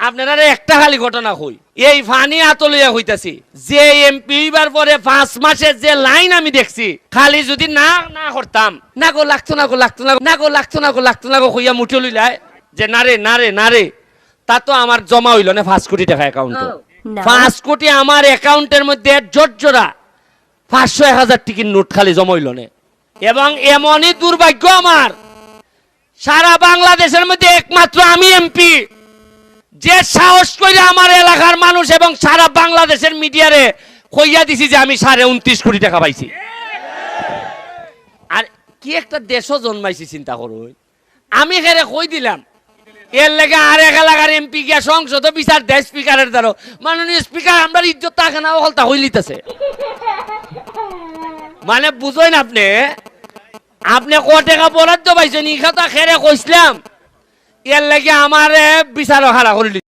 আপনারা একটা খালি ঘটনা কই, এই ফানি আতলিয়া হইতাছি যে এমপি হইবার পরে 5 মাসের যে লাইন আমি দেখছি, খালি যদি না না করতাম না গো লাগতো না গো লাগতো না না গো লাগতো না গো লাগতো না গো কইয়া মুঠে লইলাই যে নারে নারে নারে, তা তো আমার জমা হইল না 5 কোটি টাকা অ্যাকাউন্ট। 5 কোটি আমার অ্যাকাউন্টের মধ্যে জোরজোড়া 500-1000 টিকির নোট খালি জমা হইল না। এবং এমনই দুর্ভাগ্য আমার, সারা বাংলাদেশের মধ্যে একমাত্র আমি এমপি যে সাহস করে আমার এলাকার মানুষ এবং সারা বাংলাদেশের মিডিয়ারে কইয়া দিছি যে আমি 29.5 কোটি টাকা পাইছি। আর কি একটা দেশও জন্মাইছি চিন্তা করুন। আমি হেরে কই দিলাম এর লেগে আর এক এলাকার এমপি গিয়া সংসদ বিচার দেয় স্পিকারের দ্বারা, মাননীয় স্পিকার আমরা ইজ্জত থাকে না হলতা হইলিতেছে। মানে বুঝেন আপনি, আপনি ক টাকা বরাদ্দ পাইছেন ই কথা খেরে কইছিলাম, এর লেগে আমার বিচার হারা করে